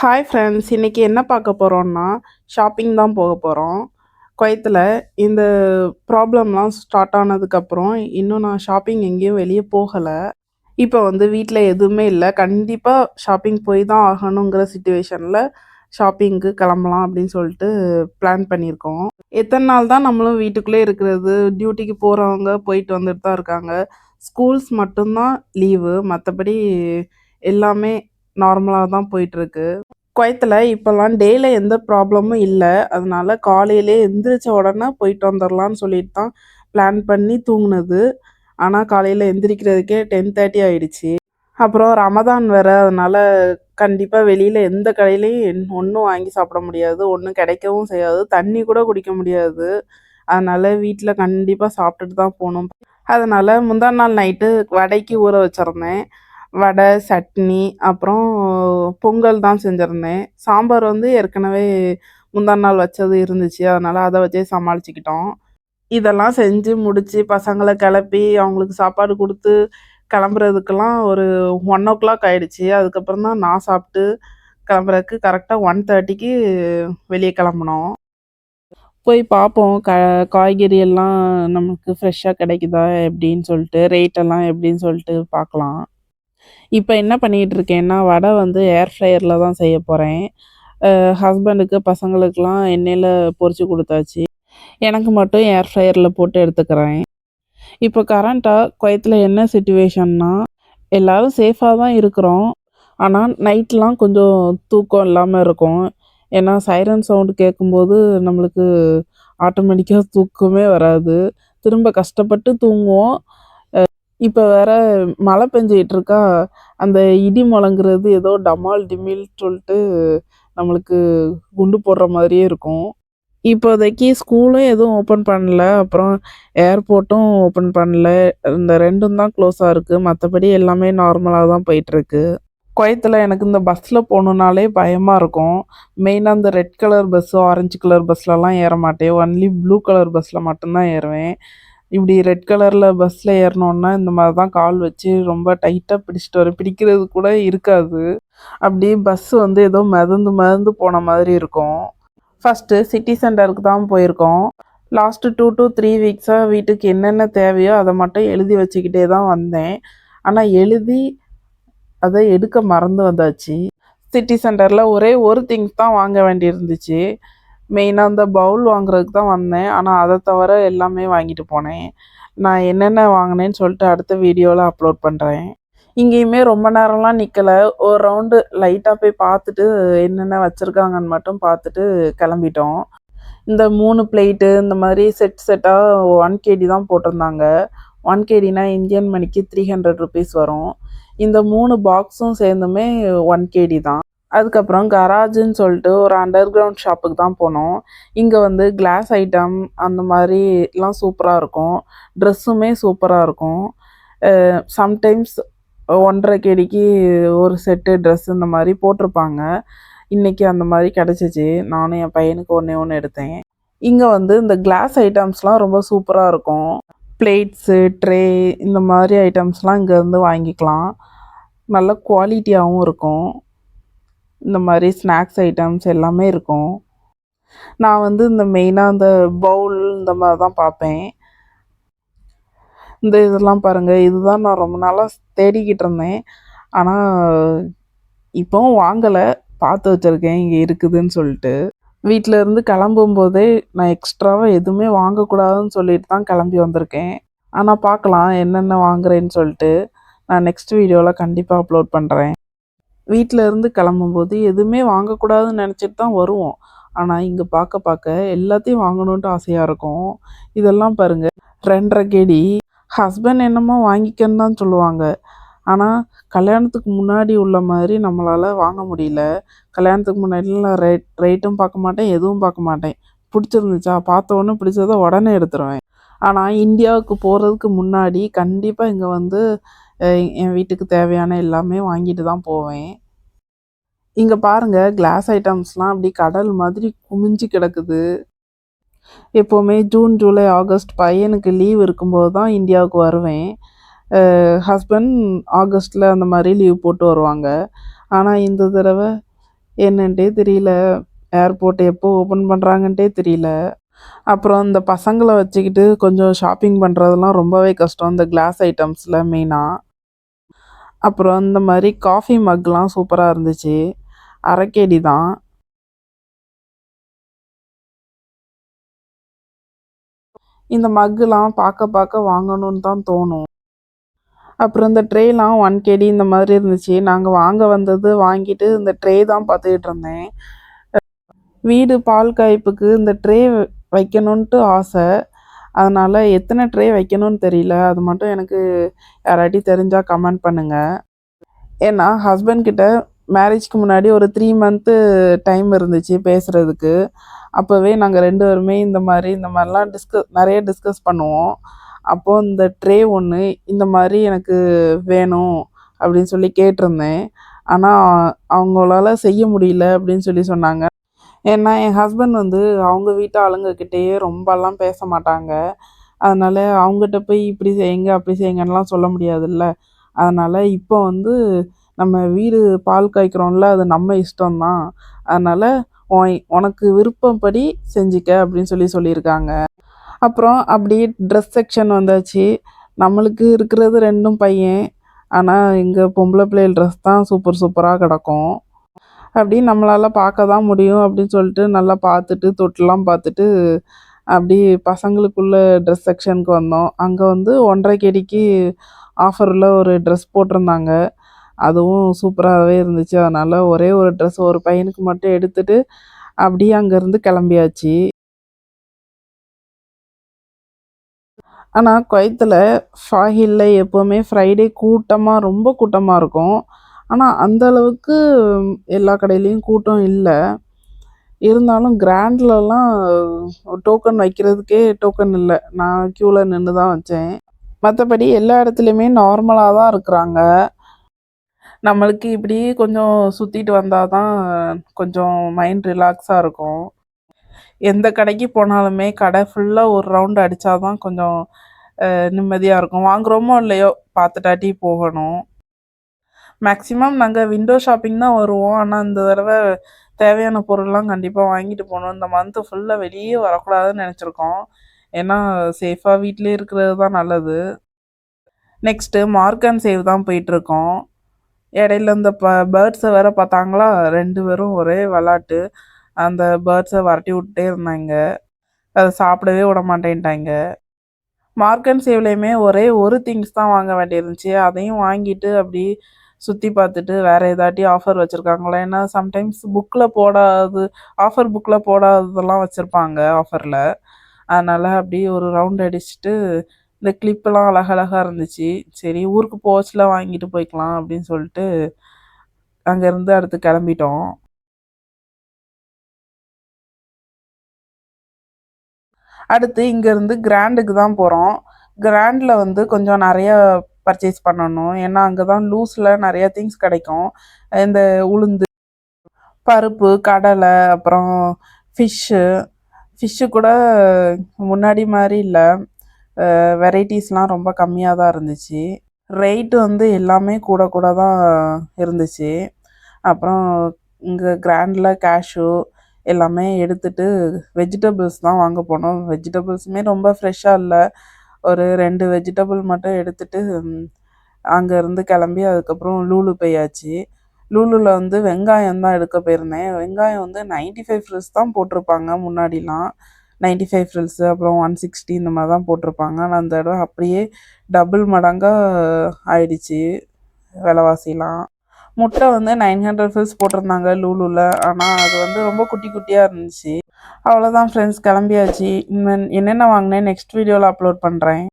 Hi friends, இன்னைக்கு என்ன பார்க்க போகிறோம்னா ஷாப்பிங் தான் போக போகிறோம். குவைத்தில் இந்த ப்ராப்ளம்லாம் ஸ்டார்ட் ஆனதுக்கப்புறம் இன்னும் நான் ஷாப்பிங் எங்கேயும் வெளியே போகலை. இப்போ வந்து வீட்டில் எதுவுமே இல்லை, கண்டிப்பாக ஷாப்பிங் போய் தான் ஆகணுங்கிற சுச்சுவேஷனில் ஷாப்பிங்க்கு கிளம்பலாம் அப்படின்னு சொல்லிட்டு பிளான் பண்ணியிருக்கோம். எத்தனை நாள் தான் நம்மளும் வீட்டுக்குள்ளே இருக்கிறது? டியூட்டிக்கு போகிறவங்க போயிட்டு வந்துட்டு தான் இருக்காங்க. ஸ்கூல்ஸ் மட்டும்தான் லீவு, மற்றபடி எல்லாமே நார்மலாக தான் போயிட்டுருக்கு. குவைத்தில் இப்போல்லாம் டேயில் எந்த ப்ராப்ளமும் இல்லை, அதனால காலையிலே எந்திரிச்ச உடனே போயிட்டு வந்துடலான்னு சொல்லிட்டு தான் பிளான் பண்ணி தூங்குனது. ஆனால் காலையில் எந்திரிக்கிறதுக்கே 10:30 ஆயிடுச்சு. அப்புறம் ரமதான் வேறு, அதனால் கண்டிப்பாக வெளியில் எந்த கடையிலையும் ஒன்றும் வாங்கி சாப்பிட முடியாது, ஒன்றும் கிடைக்கவும் செய்யாது, தண்ணி கூட குடிக்க முடியாது. அதனால் வீட்டில் கண்டிப்பாக சாப்பிட்டுட்டு தான் போகணும். அதனால் முந்தா நாள் நைட்டு வடைக்கு ஊற வச்சுருந்தேன். வடை, சட்னி, அப்புறம் பொங்கல் தான் செஞ்சுருந்தேன். சாம்பார் வந்து ஏற்கனவே முந்தா நாள் வச்சது இருந்துச்சு, அதனால் அதை வச்சே சமாளிச்சுக்கிட்டோம். இதெல்லாம் செஞ்சு முடித்து பசங்களை கிளப்பி அவங்களுக்கு சாப்பாடு கொடுத்து கிளம்புறதுக்கெல்லாம் ஒரு 1:00 ஆயிடுச்சு. அதுக்கப்புறம் தான் நான் சாப்பிட்டு கிளம்புறதுக்கு கரெக்டாக 1:30க்கு வெளியே கிளம்புனோம். போய் பார்ப்போம், காய்கறி எல்லாம் நமக்கு ஃப்ரெஷ்ஷாக கிடைக்குதா எப்படின்னு சொல்லிட்டு, ரேட்டெல்லாம் எப்படின்னு சொல்லிட்டு பார்க்கலாம். இப்போ என்ன பண்ணிகிட்டு இருக்கேன்னா, வடை வந்து ஏர் ஃப்ரையரில் தான் செய்ய போகிறேன். ஹஸ்பண்டுக்கு பசங்களுக்கெலாம் எண்ணெயில் பொரிச்சு கொடுத்தாச்சு, எனக்கு மட்டும் ஏர் ஃப்ரையரில் போட்டு எடுத்துக்கிறேன். இப்போ கரண்ட்டாக குவைத்தில் என்ன சிச்சுவேஷன்னா, எல்லோரும் சேஃபாக தான் இருக்கிறோம். ஆனால் நைட்லாம் கொஞ்சம் தூக்கம் இல்லாமல் இருக்கும். ஏன்னா சைரன் சவுண்டு கேட்கும்போது நம்மளுக்கு ஆட்டோமேட்டிக்காக தூக்கமே வராது, திரும்ப கஷ்டப்பட்டு தூங்குவோம். இப்போ வேறு மழை பெஞ்சிகிட்டு இருக்கா, அந்த இடி முழங்குறது ஏதோ டமால் டிமில் சொல்லிட்டு நம்மளுக்கு குண்டு போடுற மாதிரியே இருக்கும். இப்போதைக்கு ஸ்கூலும் எதுவும் ஓப்பன் பண்ணல, அப்புறம் ஏர்போர்ட்டும் ஓப்பன் பண்ணல. இந்த 2ம் தான் க்ளோஸாக இருக்குது, மற்றபடி எல்லாமே நார்மலாக தான் போயிட்டுருக்கு. குவைத்தில் எனக்கு இந்த பஸ்ஸில் போகணுன்னாலே பயமாக இருக்கும். மெயினாக இந்த red colour bus, orange colour பஸ்லலாம் ஏற மாட்டேன். ஒன்லி ப்ளூ கலர் பஸ்ஸில் மட்டும்தான் ஏறுவேன். இப்படி ரெட் கலரில் பஸ்ஸில் ஏறினோன்னா இந்த மாதிரி தான் கால் வச்சு ரொம்ப டைட்டாக பிடிச்சிட்டு வரும், பிடிக்கிறது கூட இருக்காது. அப்படி பஸ்ஸு வந்து ஏதோ மிதந்து போன மாதிரி இருக்கும். ஃபஸ்ட்டு சிட்டி சென்டருக்கு தான் போயிருக்கோம். லாஸ்ட்டு 2 to 3 வீக்ஸாக வீட்டுக்கு என்னென்ன தேவையோ அதை மட்டும் எழுதி வச்சுக்கிட்டே தான் வந்தேன். ஆனால் எழுதி அதை எடுக்க மறந்து வந்தாச்சு. சிட்டி சென்டரில் ஒரே ஒரு திங்ஸ் தான் வாங்க வேண்டியிருந்துச்சு. மெயினாக அந்த பவுல் வாங்குறதுக்கு தான் வந்தேன், ஆனால் அதை தவிர எல்லாமே வாங்கிட்டு போனேன். நான் என்னென்ன வாங்கினேன்னு சொல்லிட்டு அடுத்த வீடியோவில் அப்லோட் பண்ணுறேன். இங்கேயுமே ரொம்ப நேரம்லாம் நிற்கலை, ஒரு ரவுண்டு லைட்டாக போய் பார்த்துட்டு என்னென்ன வச்சுருக்காங்கன்னு மட்டும் பார்த்துட்டு கிளம்பிட்டோம். இந்த 3 பிளேட்டு இந்த மாதிரி செட்டாக 1 kg தான் போட்டிருந்தாங்க. 1 kgனா இந்தியன் மணிக்கு 300 ருபீஸ் வரும். இந்த 3 பாக்ஸும் சேர்ந்துமே 1 kg தான். அதுக்கப்புறம் கராஜுன்னு சொல்லிட்டு ஒரு அண்டர் கிரவுண்ட் ஷாப்புக்கு தான் போனோம். இங்கே வந்து கிளாஸ் ஐட்டம் அந்த மாதிரிலாம் சூப்பராக இருக்கும், ட்ரெஸ்ஸுமே சூப்பராக இருக்கும். சம்டைம்ஸ் 1.5 kgக்கு ஒரு செட்டு ட்ரெஸ் இந்த மாதிரி போட்டிருப்பாங்க. இன்றைக்கி அந்த மாதிரி கிடச்சிச்சு, நானும் என் பையனுக்கு ஒன்று எடுத்தேன். இங்கே வந்து இந்த கிளாஸ் ஐட்டம்ஸ்லாம் ரொம்ப சூப்பராக இருக்கும். பிளேட்ஸு, ட்ரே இந்த மாதிரி ஐட்டம்ஸ்லாம் இங்கேருந்து வாங்கிக்கலாம், நல்ல குவாலிட்டியாகவும் இருக்கும். இந்த மாதிரி ஸ்நாக்ஸ் ஐட்டம்ஸ் எல்லாமே இருக்கும். நான் வந்து இந்த மெயினாக இந்த பவுல் இந்த மாதிரி தான் பார்ப்பேன். இந்த இதெல்லாம் பாருங்கள், இதுதான் நான் ரொம்ப நாளாக தேடிக்கிட்டு இருந்தேன். ஆனால் இப்போவும் வாங்கலை, பார்த்து வச்சுருக்கேன் இங்கே இருக்குதுன்னு சொல்லிட்டு. வீட்டிலேருந்து கிளம்பும்போதே நான் எக்ஸ்ட்ராவாக எதுவுமே வாங்கக்கூடாதுன்னு சொல்லிட்டு தான் கிளம்பி வந்திருக்கேன். ஆனால் பார்க்கலாம் என்னென்ன வாங்குறேன்னு சொல்லிட்டு. நான் நெக்ஸ்ட் வீடியோவில் கண்டிப்பாக அப்லோட் பண்ணுறேன். வீட்டில் இருந்து கிளம்பும்போது எதுவுமே வாங்கக்கூடாதுன்னு நினச்சிட்டு தான் வருவோம், ஆனால் இங்கே பார்க்க எல்லாத்தையும் வாங்கணுன்ட்டு ஆசையாக இருக்கும். இதெல்லாம் பாருங்கள், 2.5 kg. ஹஸ்பண்ட் என்னமோ வாங்கிக்கன்னு தான் சொல்லுவாங்க, ஆனால் கல்யாணத்துக்கு முன்னாடி உள்ள மாதிரி நம்மளால் வாங்க முடியல. கல்யாணத்துக்கு முன்னாடிலாம் ரேட்டும் பார்க்க மாட்டேன், எதுவும் பார்க்க மாட்டேன். பிடிச்சிருந்துச்சா, பார்த்த உடனே பிடிச்சதை உடனே எடுத்துருவேன். ஆனால் இந்தியாவுக்கு போகிறதுக்கு முன்னாடி கண்டிப்பாக இங்கே வந்து என் வீட்டுக்கு தேவையான எல்லாமே வாங்கிட்டு தான் போவேன். இங்கே பாருங்கள், கிளாஸ் ஐட்டம்ஸ்லாம் அப்படி கடல் மாதிரி குமிஞ்சு கிடக்குது. எப்போவுமே ஜூன், ஜூலை, ஆகஸ்ட் பையனுக்கு லீவ் இருக்கும்போது தான் இந்தியாவுக்கு வருவேன். ஹஸ்பண்ட் ஆகஸ்ட்டில் அந்த மாதிரி லீவ் போட்டு வருவாங்க. ஆனால் இந்த தடவை என்னன்ட்டே தெரியல. ஏர்போர்ட் எப்போ ஓப்பன் பண்ணுறாங்கன்ட்டே தெரியல. அப்புறம் இந்த பசங்கள வச்சுக்கிட்டு கொஞ்சம் ஷாப்பிங் பண்ணுறதெல்லாம் ரொம்பவே கஷ்டம். இந்த கிளாஸ் ஐட்டம்ஸில் மெயினா. அப்புறம் இந்த மாதிரி காஃபி மக்லாம் சூப்பராக இருந்துச்சு. அரைக்கேடி தான். இந்த மக்குலாம் பார்க்க பார்க்க வாங்கணும்னு தான் தோணும். அப்புறம் இந்த ட்ரேலாம் 1 KD இந்த மாதிரி இருந்துச்சு. நாங்கள் வாங்க வந்தது வாங்கிட்டு இந்த ட்ரே தான் பார்த்துக்கிட்டு இருந்தேன். வீடு பால் காய்ப்புக்கு இந்த ட்ரே வைக்கணுன்ட்டு ஆசை. அதனால் எத்தனை ட்ரே வைக்கணும்னு தெரியல. அது மட்டும் எனக்கு யாராட்டி தெரிஞ்சால் கமெண்ட் பண்ணுங்கள். ஏன்னா ஹஸ்பண்ட் கிட்ட மேரேஜ்க்கு முன்னாடி ஒரு 3 மந்த்து டைம் இருந்துச்சு பேசுகிறதுக்கு. அப்போவே நாங்கள் 2 பேருமே இந்த மாதிரிலாம் நிறைய டிஸ்கஸ் பண்ணுவோம். அப்போது இந்த ட்ரே ஒன்று இந்த மாதிரி எனக்கு வேணும் அப்படின்னு சொல்லி கேட்டிருந்தேன். ஆனால் அவங்களால செய்ய முடியல அப்படின்னு சொல்லி சொன்னாங்க. ஏன்னா என் ஹஸ்பண்ட் வந்து அவங்க வீட்டு ஆளுங்கக்கிட்டேயே ரொம்பலாம் பேச மாட்டாங்க. அதனால் அவங்ககிட்ட போய் இப்படி செய்யுங்க அப்படி செய்யுங்கன்னுலாம் சொல்ல முடியாதுல்ல. அதனால் இப்போ வந்து நம்ம வீடு பால் காய்க்கிறோம்ல, அது நம்ம இஷ்டம்தான். அதனால் உனக்கு விருப்பப்படி செஞ்சுக்க அப்படின்னு சொல்லியிருக்காங்க. அப்புறம் அப்படியே ட்ரெஸ் செக்ஷன் வந்தாச்சு. நம்மளுக்கு இருக்கிறது 2ம் பையன். ஆனால் இங்கே பொம்பளை பிள்ளைகள் ட்ரெஸ் தான் சூப்பர் சூப்பராக கிடக்கும். அப்படி நம்மளால் பார்க்க தான் முடியும் அப்படின்னு சொல்லிட்டு நல்லா பார்த்துட்டு தொட்டுலாம் பார்த்துட்டு அப்படி பசங்களுக்குள்ள ட்ரெஸ் செக்ஷனுக்கு வந்தோம். அங்கே வந்து 1.5 KDக்கு ஆஃபரில் ஒரு ட்ரெஸ் போட்டிருந்தாங்க. அதுவும் சூப்பராகவே இருந்துச்சு. அதனால் ஒரே ஒரு ட்ரெஸ் ஒரு பையனுக்கு மட்டும் எடுத்துட்டு அப்படியே அங்கேருந்து கிளம்பியாச்சு. ஆனால் குவைத்தில் ஃபாஹில்ல எப்போவுமே ஃப்ரைடே ரொம்ப கூட்டமாக இருக்கும். ஆனால் அந்த அளவுக்கு எல்லா கடையிலையும் கூட்டம் இல்லை. இருந்தாலும் கிராண்ட்லலாம் டோக்கன் வைக்கிறதுக்கே டோக்கன் இல்லை. நான் க்யூவில் நின்று தான் வச்சேன். மற்றபடி எல்லா இடத்துலையுமே நார்மலாக தான் இருக்கிறாங்க. நம்மளுக்கு இப்படி கொஞ்சம் சுற்றிட்டு வந்தால் தான் கொஞ்சம் மைண்ட் ரிலாக்ஸாக இருக்கும். எந்த கடைக்கு போனாலுமே கடை ஃபுல்லாக ஒரு ரவுண்டு அடித்தா தான் கொஞ்சம் நிம்மதியாக இருக்கும். வாங்குகிறோமோ இல்லையோ பார்த்துட்டாட்டி போகணும். மேக்ஸிமம் நாங்கள் விண்டோ ஷாப்பிங் தான் வருவோம். ஆனால் இந்த தடவை தேவையான பொருள்லாம் கண்டிப்பாக வாங்கிட்டு போகணும். இந்த மந்த்து ஃபுல்லாக வெளியே வரக்கூடாதுன்னு நினச்சிருக்கோம். ஏன்னா சேஃபாக வீட்டிலே இருக்கிறது தான் நல்லது. நெக்ஸ்ட்டு மார்க் அண்ட் சேவ் தான் போயிட்டுருக்கோம். இடையில இந்த பேர்ட்ஸை வேறு பார்த்தாங்களா, 2 பேரும் ஒரே விளாட்டு. அந்த பேர்ட்ஸை விரட்டி விட்டுட்டே இருந்தாங்க. அதை சாப்பிடவே விட மாட்டேன்ட்டாங்க. மார்க் அண்ட் சேவ்லேயுமே ஒரே ஒரு திங்ஸ் தான் வாங்க வேண்டியிருந்துச்சு. அதையும் வாங்கிட்டு அப்படி சுற்றி பார்த்துட்டு வேறு ஏதாட்டி ஆஃபர் வச்சுருக்காங்களா. ஏன்னா சம்டைம்ஸ் ஆஃபர் புக்கில் போடாததெல்லாம் வச்சுருப்பாங்க ஆஃபரில். அதனால் அப்படி ஒரு ரவுண்ட் அடிச்சுட்டு இந்த கிளிப்பெல்லாம் அழகழகாக இருந்துச்சு. சரி ஊருக்கு போச்சில் வாங்கிட்டு போய்க்கலாம் அப்படின்னு சொல்லிட்டு அங்கேருந்து அடுத்து கிளம்பிட்டோம். அடுத்து இங்கேருந்து கிராண்டுக்கு தான் போகிறோம். கிராண்டில் வந்து கொஞ்சம் நிறைய பர்ச்சேஸ் பண்ணணும். ஏன்னா அங்கே தான் லூஸில் நிறையா திங்ஸ் கிடைக்கும். இந்த உளுந்து, பருப்பு, கடலை, அப்புறம் ஃபிஷ்ஷு கூட முன்னாடி மாதிரி இல்லை. வெரைட்டிஸ்லாம் ரொம்ப கம்மியாக தான் இருந்துச்சு. ரேட்டு வந்து எல்லாமே கூட கூட தான் இருந்துச்சு. அப்புறம் இங்கே கிராண்டில் கேஷ்யூ எல்லாமே எடுத்துகிட்டு வெஜிடபிள்ஸ் தான் வாங்க போனோம். வெஜிடபிள்ஸுமே ரொம்ப ஃப்ரெஷ்ஷாக இல்லை. ஒரு 2 வெஜிடபிள் மட்டும் எடுத்துகிட்டு அங்கேருந்து கிளம்பி அதுக்கப்புறம் லூலு போயாச்சு. லூலுவில் வந்து வெங்காயம் தான் எடுக்க போயிருந்தேன். வெங்காயம் வந்து 95 ஃப்ரில்ஸ் தான் போட்டிருப்பாங்க முன்னாடிலாம். 95 ஃப்ரில்ஸு அப்புறம் 160 இந்த மாதிரி தான் போட்டிருப்பாங்க. ஆனால் அந்த தடவை அப்படியே டபுள் மடங்காக ஆயிடுச்சு விலைவாசிலாம். முட்டை வந்து 900 ஃப்ரில்ஸ் போட்டிருந்தாங்க லூலுவில். ஆனால் அது வந்து ரொம்ப குட்டி குட்டியாக இருந்துச்சு. அவ்வளோதான் ஃப்ரெண்ட்ஸ், கிளம்பியாச்சு. என்னென்ன வாங்கினேன் நெக்ஸ்ட் வீடியோவில் அப்லோட் பண்ணுறேன்.